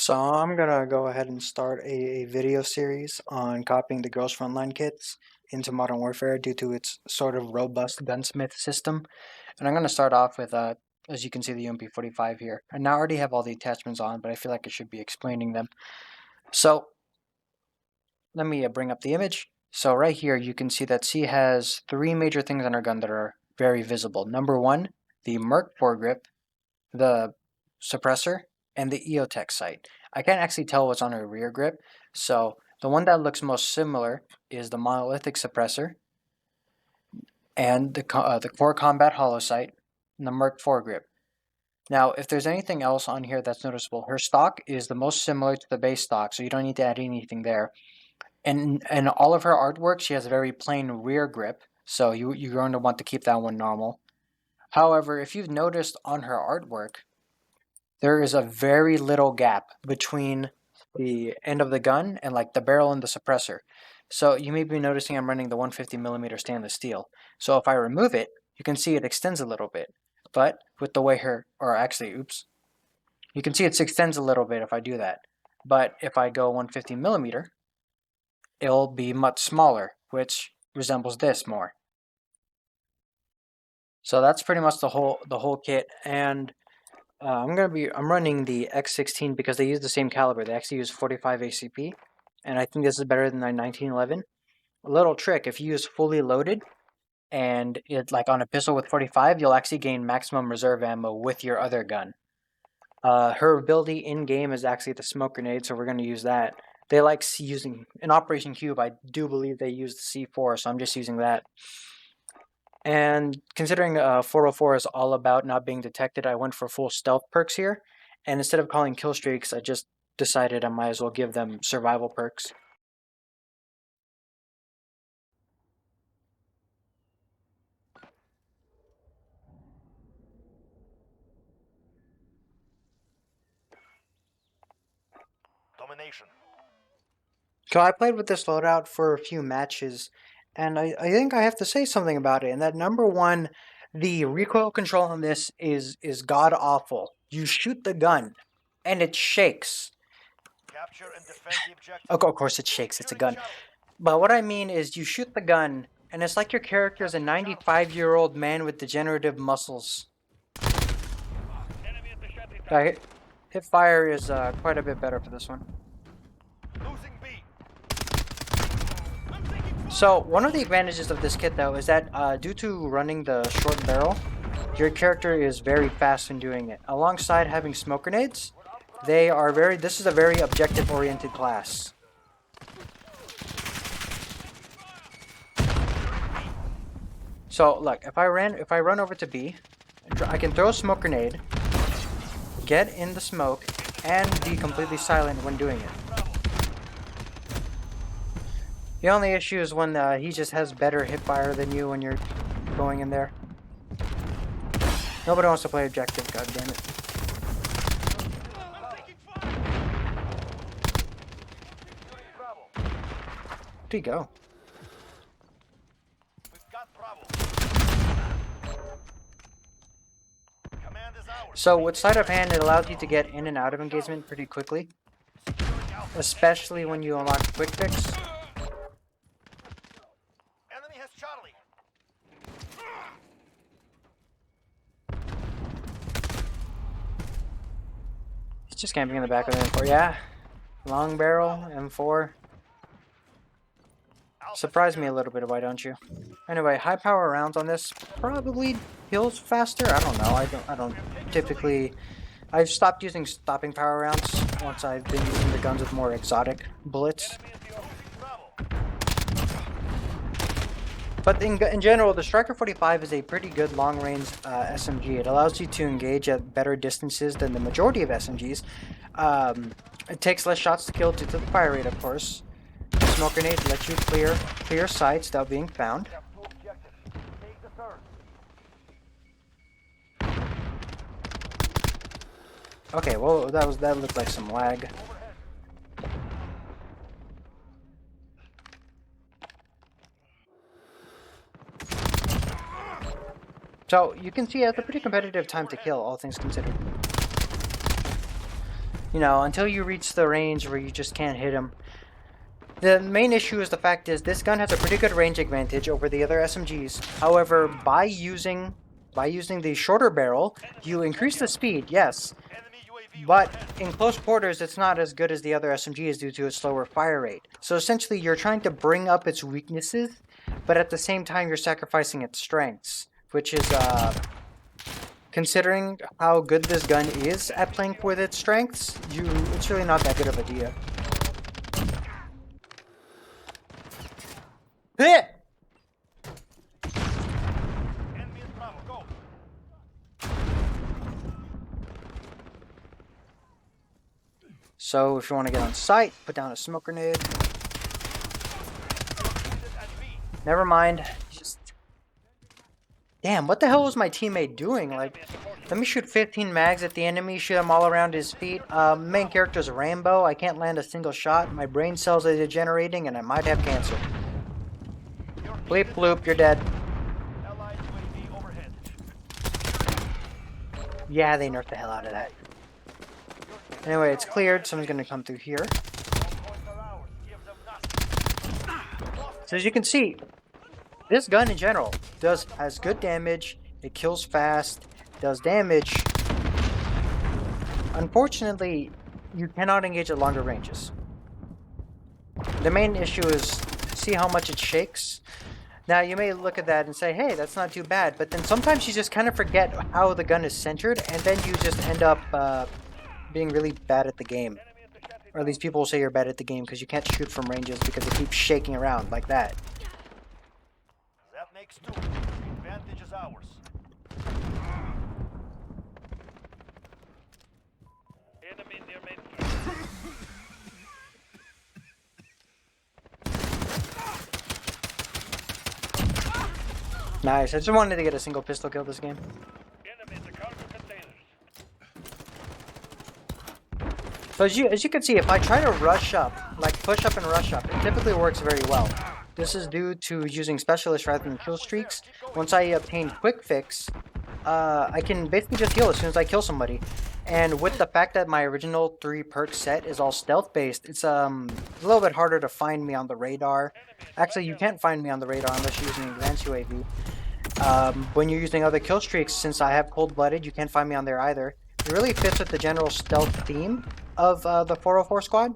So I'm gonna go ahead and start a video series on copying the Girls Frontline kits into Modern Warfare due to its sort of robust gunsmith system. And I'm gonna start off with, as you can see, the UMP45 here. And I already have all the attachments on, but I feel like I should be explaining them. So let me bring up the image. So right here, you can see that she has three major things on her gun that are very visible. Number one, the Merc foregrip, the suppressor, and the EOTech sight. I can't actually tell what's on her rear grip, so the one that looks most similar is the monolithic suppressor and the core combat hollow sight and the Merc foregrip. Now, if there's anything else on here that's noticeable, her stock is the most similar to the base stock, so you don't need to add anything there. And all of her artwork, she has a very plain rear grip, so you're going to want to keep that one normal. However, if you've noticed on her artwork, there is a very little gap between the end of the gun and like the barrel and the suppressor. So you may be noticing I'm running the 150mm stainless steel. So if I remove it, you can see it extends a little bit. But with the way you can see it extends a little bit if I do that. But if I go 150mm, it'll be much smaller, which resembles this more. So that's pretty much the whole kit. And I'm running the X16 because they use the same caliber. They actually use 45 ACP, and I think this is better than the 1911. A little trick: if you use fully loaded, and it like on a pistol with 45, you'll actually gain maximum reserve ammo with your other gun. Her ability in game is actually the smoke grenade, so we're going to use that. They like using in Operation Cube. I do believe they use the C4, so I'm just using that. And considering 404 is all about not being detected, I went for full stealth perks here. And instead of calling kill streaks, I just decided I might as well give them survival perks. Domination. So I played with this loadout for a few matches, and I think I have to say something about it. And that number one, the recoil control on this is god awful. You shoot the gun, and it shakes. Capture and defend the objective. Of course it shakes, it's a gun. But what I mean is you shoot the gun, and it's like your character is a 95-year-old man with degenerative muscles. Hip fire is quite a bit better for this one. Losing B. So one of the advantages of this kit though is that due to running the short barrel, your character is very fast in doing it. Alongside having smoke grenades, this is a very objective oriented class. So look, if I run over to B, I can throw a smoke grenade, get in the smoke, and be completely silent when doing it. The only issue is when he just has better hip fire than you when you're going in there. Nobody wants to play objective, goddammit. Where'd he go? So with sleight of hand, it allows you to get in and out of engagement pretty quickly, especially when you unlock quick fix. Enemy has Charlie. He's just camping in the back of the M4. Yeah, long barrel M4. Surprised me a little bit, why don't you? Anyway, high power rounds on this probably heals faster. I don't know. I don't typically. I've stopped using stopping power rounds once I've been using the guns with more exotic bullets. But in general, the Striker 45 is a pretty good long-range SMG. It allows you to engage at better distances than the majority of SMGs. It takes less shots to kill due to the fire rate, of course. Smoke grenade lets you clear sights without being found. Okay, well that looked like some lag. So you can see it's a pretty competitive time to kill, all things considered. You know, until you reach the range where you just can't hit him. The main issue is the fact is this gun has a pretty good range advantage over the other SMGs. However, by using the shorter barrel, you increase the speed, yes, Enemy UAV but overhead. in close quarters, it's not as good as the other SMGs due to its slower fire rate. So essentially, you're trying to bring up its weaknesses, but at the same time, you're sacrificing its strengths, which is, considering how good this gun is at playing with its strengths, it's really not that good of a deal. Hit! Enemy in Bravo. Go. So if you want to get on site, put down a smoke grenade. Wounded at B. Never mind. Just damn, what the hell was my teammate doing? Like, let me shoot 15 mags at the enemy, shoot him all around his feet. Main character's Rambo. I can't land a single shot. My brain cells are degenerating, and I might have cancer. Bleep bloop, you're dead. Allied UAV overhead. Yeah, they nerfed the hell out of that. Anyway, it's cleared. Someone's gonna come through here. All points are ours. Give them nothing. So as you can see, this gun in general has good damage. It kills fast, does damage. Unfortunately, you cannot engage at longer ranges. The main issue is see how much it shakes. Now you may look at that and say, hey, that's not too bad, but then sometimes you just kind of forget how the gun is centered, and then you just end up being really bad at the game. Or at least people will say you're bad at the game because you can't shoot from ranges because it keeps shaking around like that. That makes two. Advantage is ours. Enemy near main. Nice, I just wanted to get a single pistol kill this game. Enemy in the cargo containers. So as you can see, if I try to rush up, like push up and rush up, it typically works very well. This is due to using specialists rather than kill streaks. Once I obtain quick fix, I can basically just heal as soon as I kill somebody. And with the fact that my original 3 perk set is all stealth based, it's a little bit harder to find me on the radar. Actually, you can't find me on the radar unless you're using advanced UAV. When you're using other kill streaks, since I have cold-blooded, you can't find me on there either. It really fits with the general stealth theme of the 404 squad,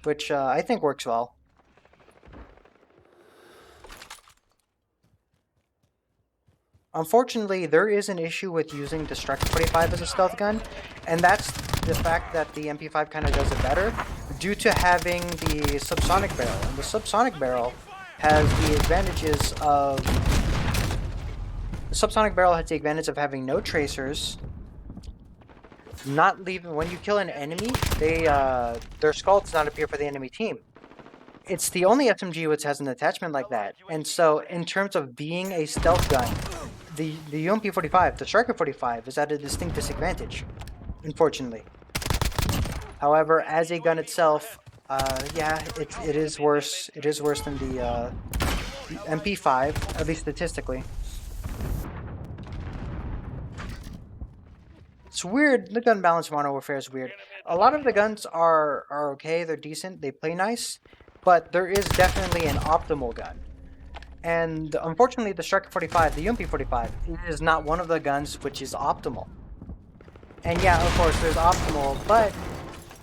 which I think works well. Unfortunately, there is an issue with using the UMP45 as a stealth gun, and that's the fact that the MP5 kind of does it better due to having the subsonic barrel. And the subsonic barrel has the advantages of... The subsonic barrel has the advantage of having no tracers, not leaving... When you kill an enemy, their skull does not appear for the enemy team. It's the only SMG which has an attachment like that, and so in terms of being a stealth gun, the UMP45, the Striker 45, is at a distinct disadvantage, unfortunately. However, as a gun itself, yeah, it is worse. It is worse than the MP5, at least statistically. It's weird. The gun balance in Modern Warfare is weird. A lot of the guns are okay. They're decent. They play nice, but there is definitely an optimal gun. And unfortunately, the Striker 45, the UMP45, is not one of the guns which is optimal. And yeah, of course, there's optimal, but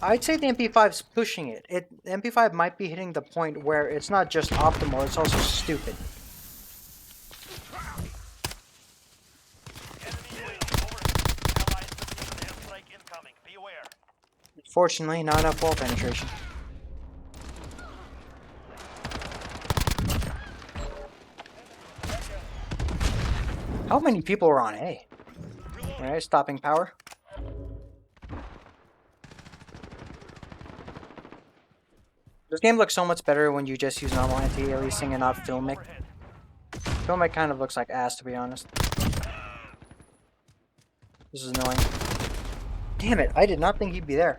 I'd say the MP5's pushing it. The MP5 might be hitting the point where it's not just optimal, it's also stupid. Fortunately, not enough wall penetration. How many people are on A? Alright, stopping power. This game looks so much better when you just use normal anti-aliasing and not filmic. Filmic kind of looks like ass, to be honest. This is annoying. Damn it, I did not think he'd be there.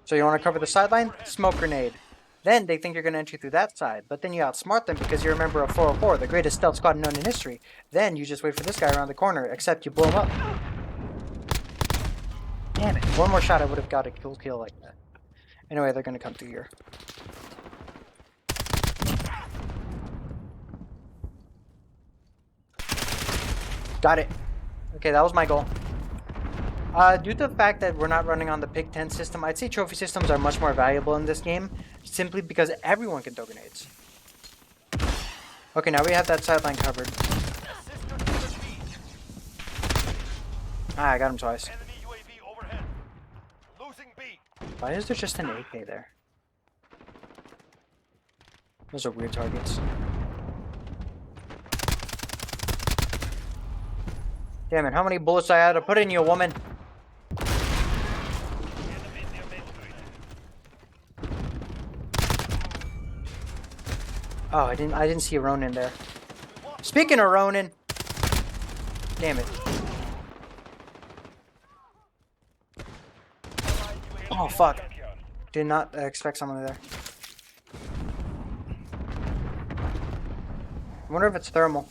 So you want to cover the sideline? Smoke grenade. Then they think you're going to enter through that side, but then you outsmart them because you're a member of 404, the greatest stealth squad known in history. Then you just wait for this guy around the corner, except you blow him up. Damn it. One more shot, I would have got a kill like that. Anyway, they're going to come through here. Got it. Okay, that was my goal. Due to the fact that we're not running on the Pig 10 system, I'd say trophy systems are much more valuable in this game, simply because everyone can throw grenades. Okay, now we have that sideline covered. Ah, I got him twice. Why is there just an AK there? Those are weird targets. Damn it, how many bullets I had to put in you, woman? Oh, I didn't see a Ronin there. Speaking of Ronin, damn it. Oh fuck. Did not expect someone there. I wonder if it's thermal.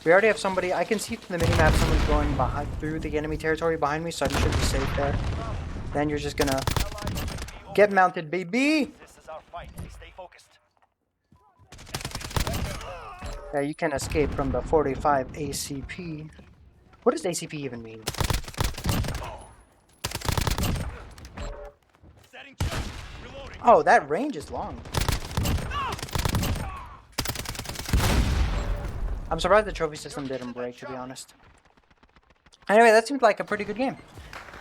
We already have somebody. I can see from the minimap someone's going through the enemy territory behind me, so I should be safe there. Then you're just gonna get mounted, baby. This is our fight. Stay focused. Yeah, you can escape from the 45 ACP. What does ACP even mean? Oh, that range is long. I'm surprised the trophy system didn't break, to be honest. Anyway, that seemed like a pretty good game.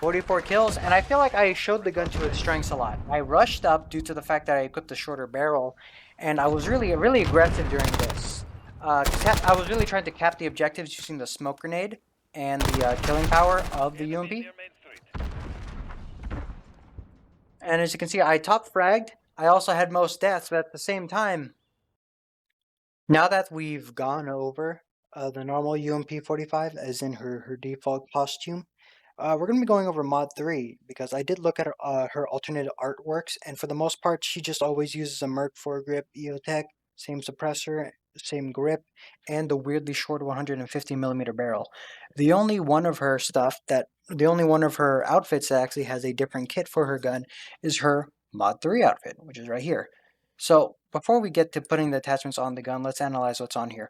44 kills, and I feel like I showed the gun to its strengths a lot. I rushed up due to the fact that I equipped a shorter barrel, and I was really aggressive during this. I was really trying to cap the objectives using the smoke grenade and the killing power of the UMP. And as you can see, I top fragged. I also had most deaths, but at the same time, now that we've gone over the normal UMP45, as in her default costume, we're going to be going over mod 3, because I did look at her alternate artworks, and for the most part, she just always uses a Merc 4 grip EOTech, same suppressor, same grip, and the weirdly short 150mm barrel. The only one of her outfits that actually has a different kit for her gun is her mod 3 outfit, which is right here. So before we get to putting the attachments on the gun, let's analyze what's on here.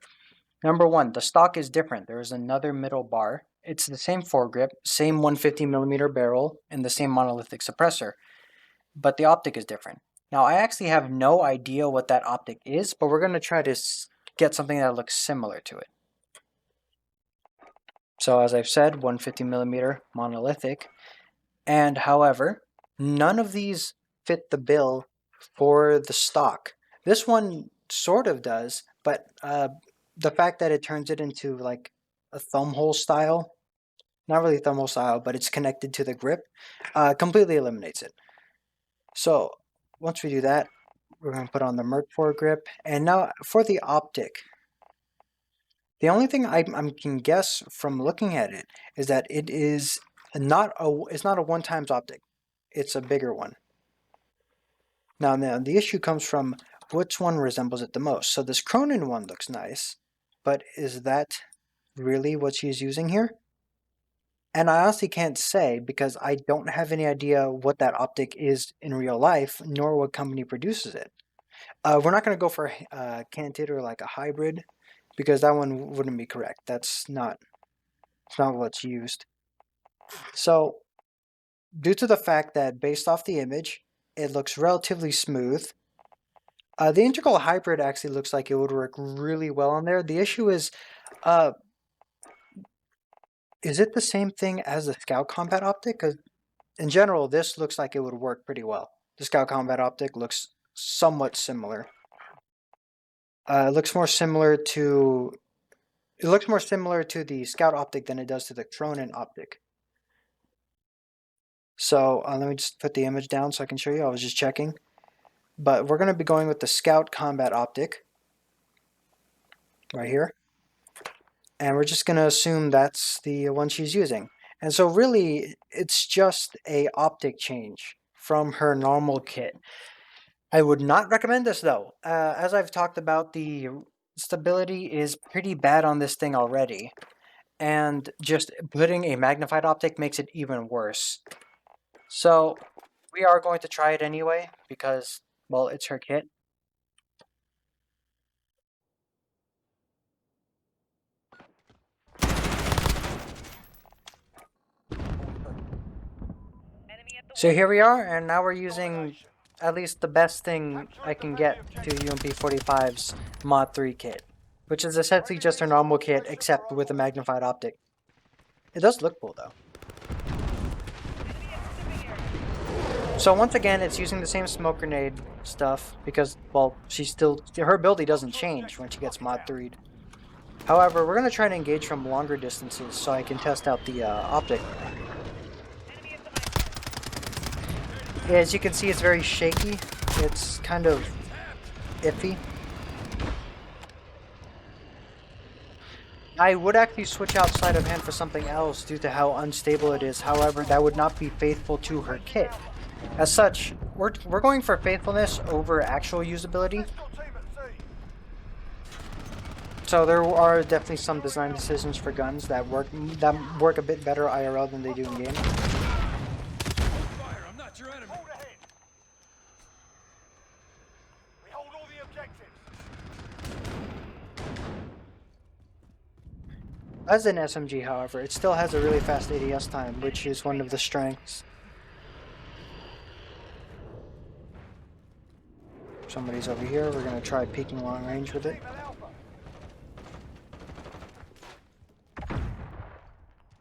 Number one, the stock is different. There is another middle bar. It's the same foregrip, same 150mm barrel, and the same monolithic suppressor, but the optic is different. Now, I actually have no idea what that optic is, but we're going to try to get something that looks similar to it. So as I've said, 150mm monolithic, and however, none of these fit the bill for the stock. This one sort of does, but the fact that it turns it into like a thumbhole style, not really thumbhole style, but it's connected to the grip, completely eliminates it. So once we do that, we're going to put on the Merc 4 grip. And now for the optic, the only thing I can guess from looking at it is that it's not a 1x optic. It's a bigger one. Now the issue comes from which one resembles it the most. So this Cronin one looks nice, but is that really what she's using here? And I honestly can't say, because I don't have any idea what that optic is in real life, nor what company produces it. We're not going to go for canted or like a hybrid, because that one wouldn't be correct. It's not what's used. So due to the fact that based off the image, it looks relatively smooth, the integral hybrid actually looks like it would work really well on there. The issue is it the same thing as the Scout Combat Optic? Because in general, this looks like it would work pretty well. The Scout Combat Optic looks somewhat similar. It looks more similar to the Scout Optic than it does to the Cronin Optic. So let me just put the image down so I can show you. I was just checking. But we're going to be going with the Scout Combat Optic right here. And we're just going to assume that's the one she's using. And so really, it's just a optic change from her normal kit. I would not recommend this though. As I've talked about, the stability is pretty bad on this thing already. And just putting a magnified optic makes it even worse. So we are going to try it anyway because, well, it's her kit. So here we are, and now we're using at least the best thing I can get to UMP45's Mod 3 kit, which is essentially just a normal kit except with a magnified optic. It does look cool though. So once again, it's using the same smoke grenade stuff because, well, her ability doesn't change when she gets Mod 3'd. However, we're going to try to engage from longer distances so I can test out the optic. As you can see, it's very shaky. It's kind of iffy. I would actually switch out sleight of hand for something else due to how unstable it is. However, that would not be faithful to her kit. As such, we're going for faithfulness over actual usability. So there are definitely some design decisions for guns that work a bit better IRL than they do in game. Fire, I'm not your enemy. Hold ahead. We hold all the objectives. As an SMG, however, it still has a really fast ADS time, which is one of the strengths. Somebody's over here. We're going to try peeking long range with it.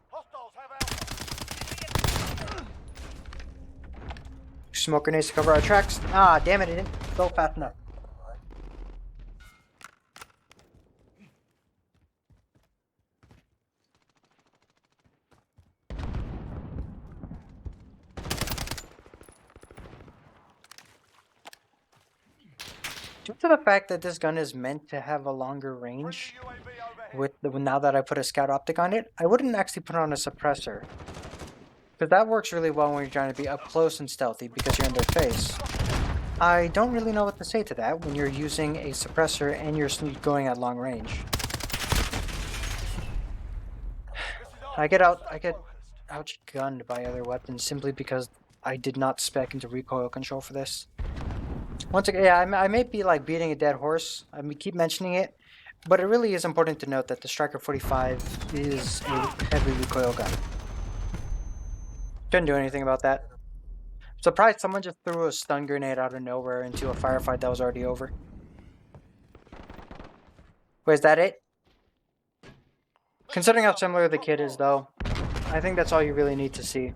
Hostiles have Alpha. Smoke grenades to cover our tracks. Ah, damn it, it didn't go fast enough. Due to the fact that this gun is meant to have a longer range, now that I put a scout optic on it, I wouldn't actually put on a suppressor. Because that works really well when you're trying to be up close and stealthy because you're in their face. I don't really know what to say to that when you're using a suppressor and you're going at long range. I get outgunned by other weapons simply because I did not spec into recoil control for this. Once again, yeah, I may be like beating a dead horse. I keep mentioning it, but it really is important to note that the Striker 45 is a heavy recoil gun. Couldn't do anything about that. Surprised someone just threw a stun grenade out of nowhere into a firefight that was already over. Wait, is that it? Considering how similar the kit is, though, I think that's all you really need to see.